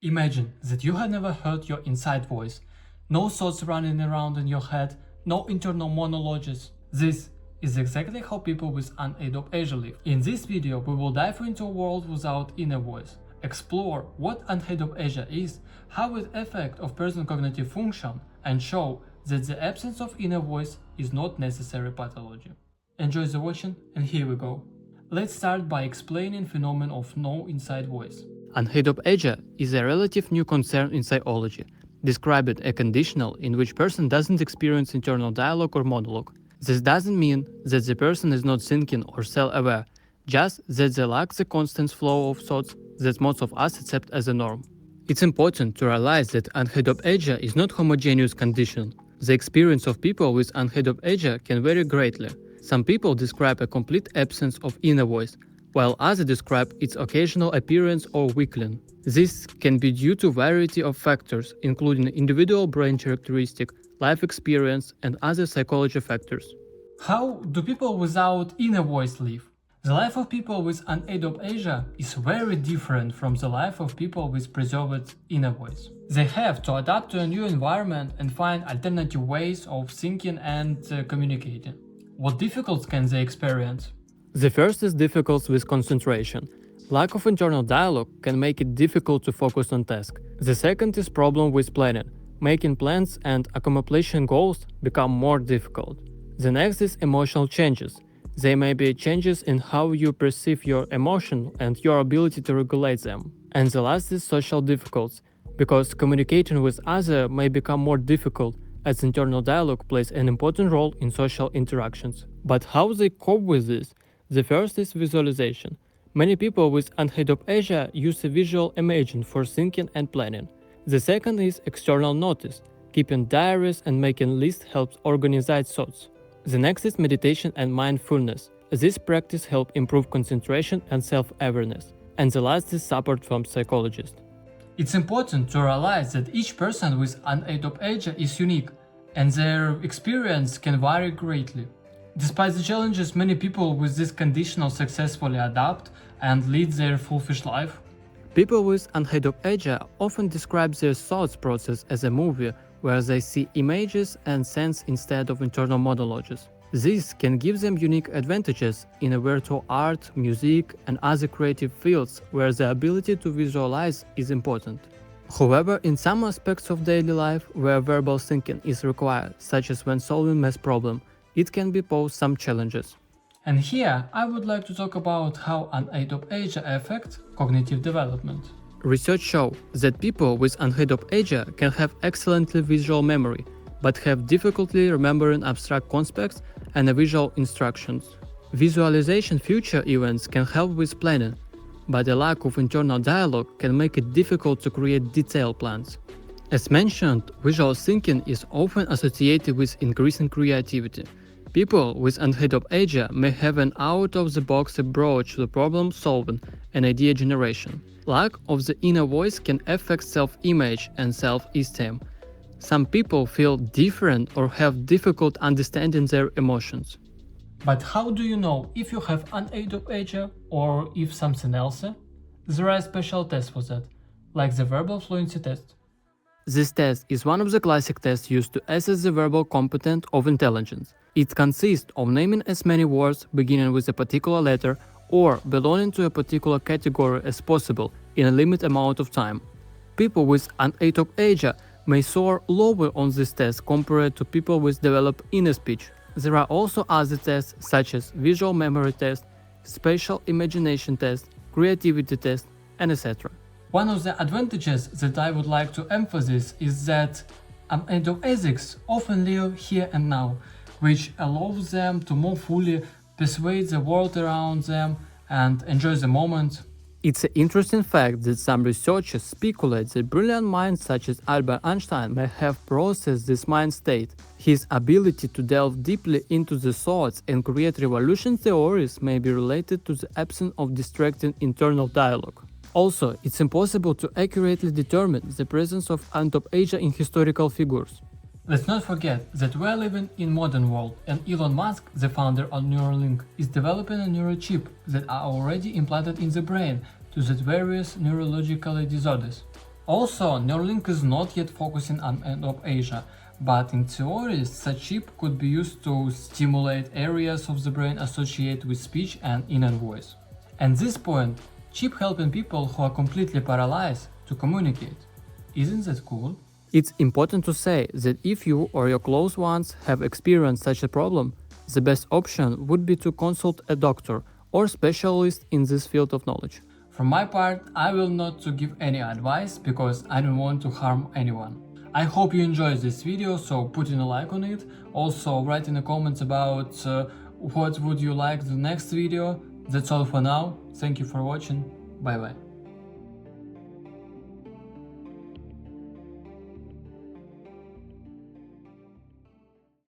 Imagine that you have never heard your inside voice, no thoughts running around in your head, no internal monologues. This is exactly how people with anhedophasia live. In this video, we will dive into a world without inner voice, explore what anhedophasia is, how it affects of person's cognitive function, and show that the absence of inner voice is not necessary pathology. Enjoy the watching, and here we go. Let's start by explaining phenomenon of no inside voice. Anhedophasia is a relative new concern in psychology, describing a condition in which person doesn't experience internal dialogue or monologue. This doesn't mean that the person is not thinking or self-aware, just that they lack the constant flow of thoughts that most of us accept as a norm. It's important to realize that anhedophasia is not homogeneous condition. The experience of people with anhedophasia can vary greatly. Some people describe a complete absence of inner voice, while others describe its occasional appearance or weakening. This can be due to a variety of factors, including individual brain characteristics, life experience, and other psychology factors. How do people without inner voice live? The life of people with anhedophasia is very different from the life of people with preserved inner voice. They have to adapt to a new environment and find alternative ways of thinking and communicating. What difficulties can they experience? The first is difficulties with concentration. Lack of internal dialogue can make it difficult to focus on tasks. The second is problem with planning. Making plans and accomplishing goals become more difficult. The next is emotional changes. They may be changes in how you perceive your emotion and your ability to regulate them. And the last is social difficulties, because communicating with others may become more difficult as internal dialogue plays an important role in social interactions. But how they cope with this? The first is visualization. Many people with anhedophasia use a visual imaging for thinking and planning. The second is external notice. Keeping diaries and making lists helps organize thoughts. The next is meditation and mindfulness. This practice helps improve concentration and self-awareness. And the last is support from psychologists. It's important to realize that each person with anhedophasia is unique, and their experience can vary greatly. Despite the challenges, many people with this condition successfully adapt and lead their fulfilled life. People with anhedophasia often describe their thoughts process as a movie where they see images and sense instead of internal monologues. This can give them unique advantages in a virtual art, music, and other creative fields where the ability to visualize is important. However, in some aspects of daily life where verbal thinking is required, such as when solving math problem, it can be pose some challenges. And here I would like to talk about how anhedophasia affects cognitive development. Research shows that people with anhedophasia can have excellently visual memory, but have difficulty remembering abstract concepts and visual instructions. Visualization future events can help with planning, but a lack of internal dialogue can make it difficult to create detailed plans. As mentioned, visual thinking is often associated with increasing creativity. People with anhedophasia may have an out-of-the-box approach to problem solving and idea generation. Lack of the inner voice can affect self-image and self-esteem. Some people feel different or have difficult understanding their emotions. But how do you know if you have anhedophasia or if something else? There are special tests for that, like the verbal fluency test. This test is one of the classic tests used to assess the verbal competence of intelligence. It consists of naming as many words beginning with a particular letter or belonging to a particular category as possible in a limited amount of time. People with anhedophasia may soar lower on this test compared to people with developed inner speech. There are also other tests such as visual memory test, spatial imagination test, creativity test, and etc. One of the advantages that I would like to emphasize is that anhedophagics often live here and now, which allows them to more fully perceive the world around them and enjoy the moment. It's an interesting fact that some researchers speculate that brilliant minds such as Albert Einstein may have processed this mind state. His ability to delve deeply into the thoughts and create revolution theories may be related to the absence of distracting internal dialogue. Also, it's impossible to accurately determine the presence of anhedophasia in historical figures. Let's not forget that we are living in modern world, and Elon Musk, the founder of Neuralink, is developing a neurochip that are already implanted in the brain to treat various neurological disorders. Also, Neuralink is not yet focusing on anhedophasia, but in theory, such chip could be used to stimulate areas of the brain associated with speech and inner voice. At this point, chip helping people who are completely paralyzed to communicate. Isn't that cool? It's important to say that if you or your close ones have experienced such a problem, the best option would be to consult a doctor or specialist in this field of knowledge. From my part, I will not to give any advice because I don't want to harm anyone. I hope you enjoyed this video, so put in a like on it. Also write in the comments about what would you like the next video. That's all for now. Thank you for watching. Bye bye.